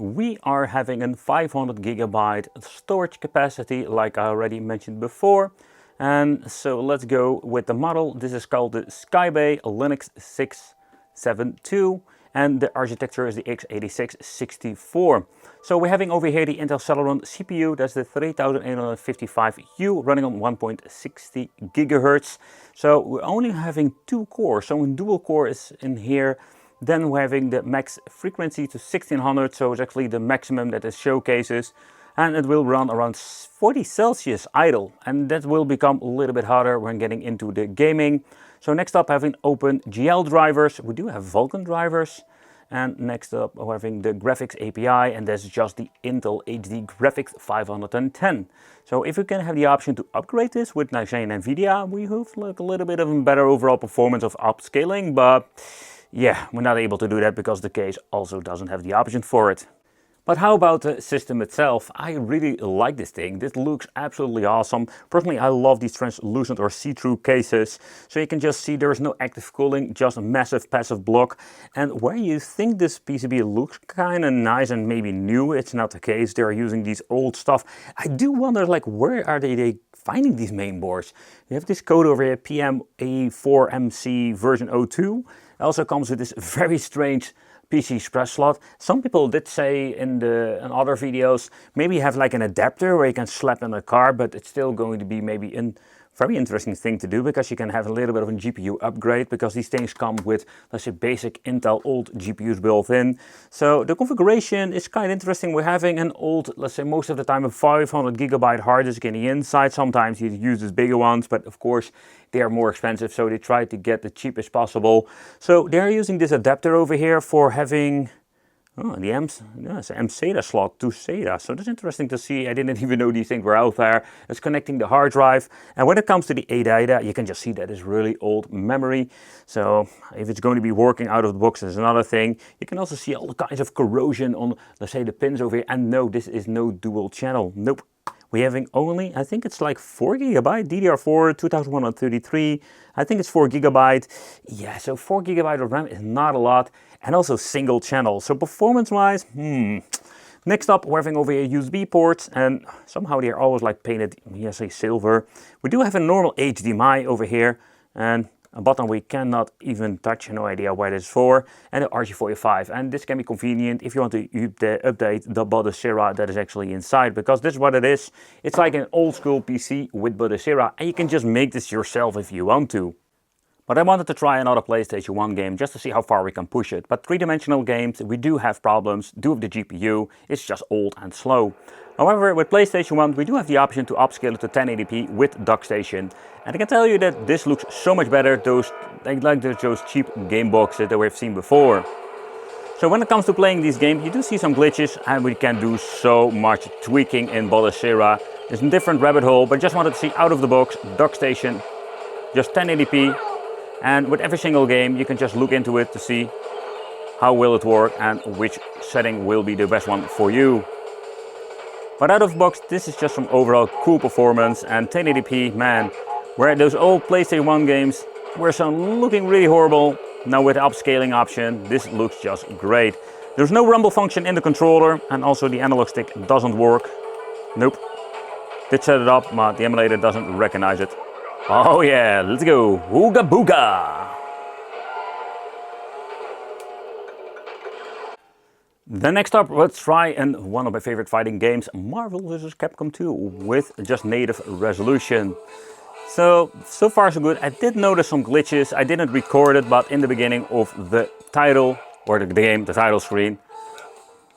we are having a 500 gigabyte storage capacity, like I already mentioned before. And so let's go with the model. This is called the Skybay Linux 672, and the architecture is the x86-64. So we're having over here the Intel Celeron CPU, that's the 3855U, running on 1.60 gigahertz. So we're only having 2 cores, so in dual core is in here. Then we're having the max frequency to 1600, so it's actually the maximum that it showcases. And it will run around 40 Celsius idle, and that will become a little bit harder when getting into the gaming. So next up, having OpenGL drivers. We do have Vulkan drivers. And next up, we're having the graphics API, and that's just the Intel HD Graphics 510. So if you can have the option to upgrade this with say, NVIDIA, we have like a little bit of a better overall performance of upscaling, but yeah, we're not able to do that because the case also doesn't have the option for it. But how about the system itself? I really like this thing. This looks absolutely awesome. Personally, I love these translucent or see-through cases. So you can just see there's no active cooling, just a massive passive block. And where you think this PCB looks kind of nice and maybe new, it's not the case. They're using these old stuff. I do wonder, like, where are they finding these main boards? You have this code over here, PMA4MC version 02. It also comes with this very strange PC express slot. Some people did say in other videos, maybe have like an adapter where you can slap in a car, but it's still going to be maybe a very interesting thing to do, because you can have a little bit of a GPU upgrade, because these things come with, let's say, basic Intel old GPUs built in. So the configuration is kind of interesting. We're having an old, let's say most of the time, a 500 gigabyte hard disk in the inside. Sometimes you use these bigger ones, but of course they are more expensive, so they try to get the cheapest possible. So they're using this adapter over here for having the it's an mSATA slot to SATA. So that's interesting to see. I didn't even know these things were out there. It's connecting the hard drive. And when it comes to the ADATA, you can just see that it's really old memory. So if it's going to be working out of the box, is another thing. You can also see all the kinds of corrosion on, let's say, the pins over here. And no, this is no dual channel. Nope. We're having only, I think it's like 4 gigabyte, DDR4, 2133. I think it's 4 gigabyte. Yeah, so 4 gigabyte of RAM is not a lot. And also single channel. So performance-wise, Next up, we're having over here USB ports, and somehow they're always like painted, say silver. We do have a normal HDMI over here, and a button we cannot even touch, no idea where this is for, and an RJ45. And this can be convenient if you want to update the Batocera that is actually inside, because this is what it is. It's like an old school PC with Batocera, and you can just make this yourself if you want to. But I wanted to try another PlayStation 1 game just to see how far we can push it. But three-dimensional games, we do have problems, do have the GPU, it's just old and slow. However, with PlayStation 1 we do have the option to upscale it to 1080p with DockStation. And I can tell you that this looks so much better, those cheap game boxes that we've seen before. So when it comes to playing these games, you do see some glitches, and we can do so much tweaking in Batocera. It's a different rabbit hole, but just wanted to see out of the box, DockStation, just 1080p. And with every single game, you can just look into it to see how will it work and which setting will be the best one for you. But out of the box, this is just some overall cool performance, and 1080p, man, where those old PlayStation 1 games were looking really horrible, now with the upscaling option, this looks just great. There's no rumble function in the controller, and also the analog stick doesn't work. Nope. Did set it up, but the emulator doesn't recognize it. Oh yeah, let's go, Ooga Booga! Then next up, let's try one of my favorite fighting games, Marvel vs. Capcom 2, with just native resolution. So far so good. I did notice some glitches, I didn't record it, but in the beginning of the title, or the game, the title screen.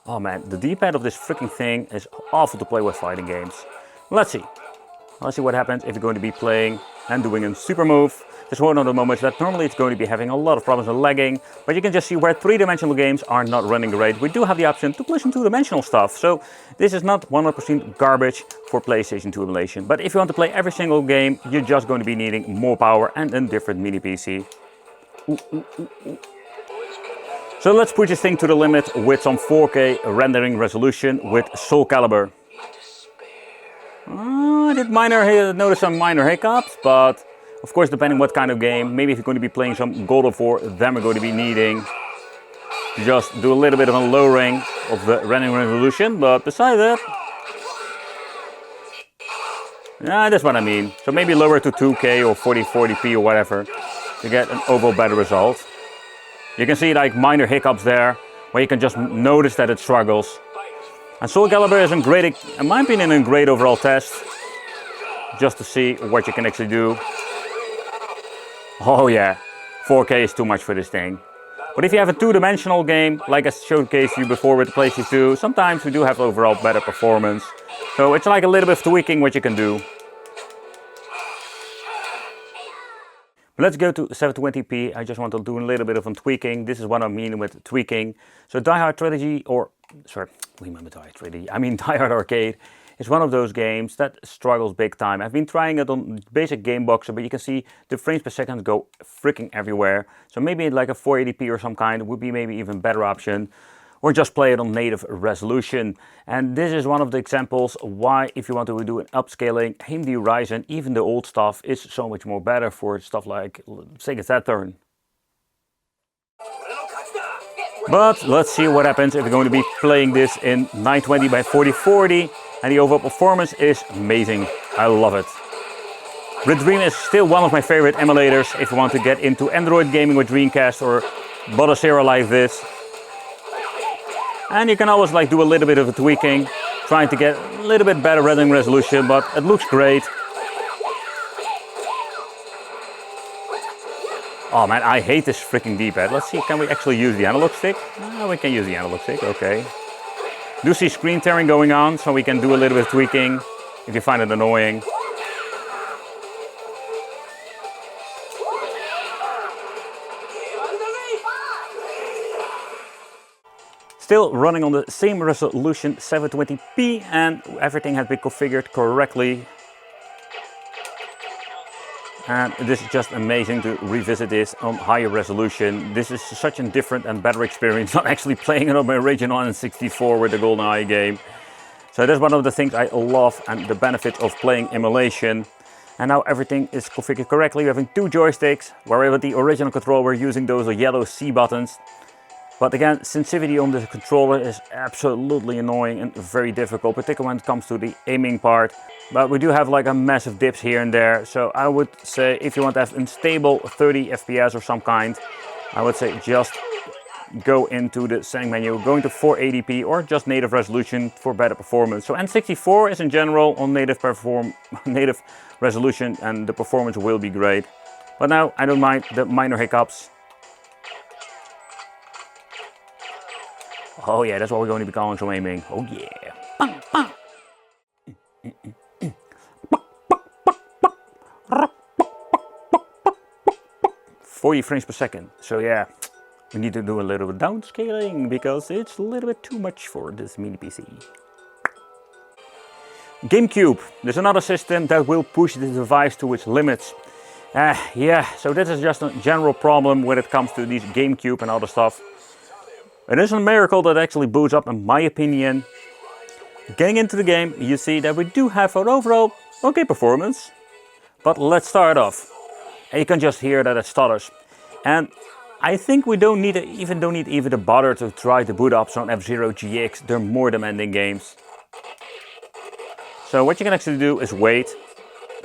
Oh man, the D-pad of this freaking thing is awful to play with fighting games. Let's see what happens if you're going to be playing and doing a super move. This is one of the moments that normally it's going to be having a lot of problems with lagging, but you can just see where three-dimensional games are not running great. We do have the option to play some two-dimensional stuff, so this is not 100% garbage for PlayStation 2 emulation. But if you want to play every single game, you're just going to be needing more power and a different mini PC. So let's push this thing to the limit with some 4K rendering resolution with Soul Calibur. I did notice some minor hiccups, but of course depending what kind of game, maybe if you're going to be playing some God of War, then we're going to be needing to just do a little bit of a lowering of the rendering resolution, but beside that, yeah, that's what I mean. So maybe lower to 2K or 4040p or whatever to get an overall better result. You can see like minor hiccups there, where you can just notice that it struggles. And Soul Calibur is in my opinion, a great overall test, just to see what you can actually do. Oh yeah, 4K is too much for this thing. But if you have a two-dimensional game, like I showcased you before with the PlayStation 2, sometimes we do have overall better performance. So it's like a little bit of tweaking what you can do. But let's go to 720p. I just want to do a little bit of tweaking. This is what I mean with tweaking. So Die Hard Trilogy, I mean Die Hard Arcade, is one of those games that struggles big time. I've been trying it on basic Game Boxer, but you can see the frames per second go freaking everywhere. So maybe like a 480p or some kind would be maybe even better option. Or just play it on native resolution. And this is one of the examples why, if you want to do an upscaling, AMD Ryzen, even the old stuff, is so much more better for stuff like Sega Saturn. But let's see what happens if you're going to be playing this in 920 by 4040, and the overall performance is amazing. I love it. Dream is still one of my favorite emulators if you want to get into Android gaming with Dreamcast or Batocera like this. And you can always like do a little bit of a tweaking, trying to get a little bit better rendering resolution, but it looks great. Oh man, I hate this freaking D-pad. Let's see, can we actually use the analog stick? Oh, we can use the analog stick, okay. Do see screen tearing going on, so we can do a little bit of tweaking if you find it annoying. Still running on the same resolution 720p, and everything has been configured correctly. And this is just amazing to revisit this on higher resolution. This is such a different and better experience than actually playing it on my original N64 with the GoldenEye game. So that's one of the things I love and the benefit of playing Emulation. And now everything is configured correctly. We're having two joysticks, where with the original controller we're using those yellow C buttons. But again, sensitivity on the controller is absolutely annoying and very difficult, particularly when it comes to the aiming part. But we do have like a massive dips here and there. So I would say if you want to have a stable 30 FPS or some kind, I would say just go into the setting menu, go into 480p or just native resolution for better performance. So N64 is in general on native resolution, and the performance will be great. But now I don't mind the minor hiccups. Oh yeah, that's what we're going to be calling some aiming. Oh yeah. Bang, bang. 40 frames per second. So yeah, we need to do a little bit downscaling because it's a little bit too much for this mini PC. GameCube. There's another system that will push the device to its limits. Yeah, so this is just a general problem when it comes to these GameCube and other stuff. It is a miracle that actually boots up, in my opinion. Getting into the game, you see that we do have an overall okay performance. But let's start off. And you can just hear that it stutters. And I think we don't need even to bother to try to boot up some F-Zero GX. They're more demanding games. So what you can actually do is wait.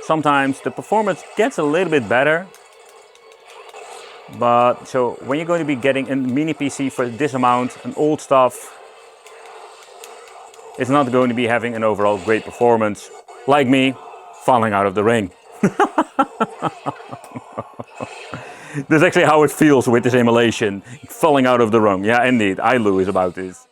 Sometimes the performance gets a little bit better. But so when you're going to be getting a mini PC for this amount and old stuff, it's not going to be having an overall great performance. Like me, falling out of the ring. That's actually how it feels with this emulation. Falling out of the ring. Yeah, indeed, I lose about this.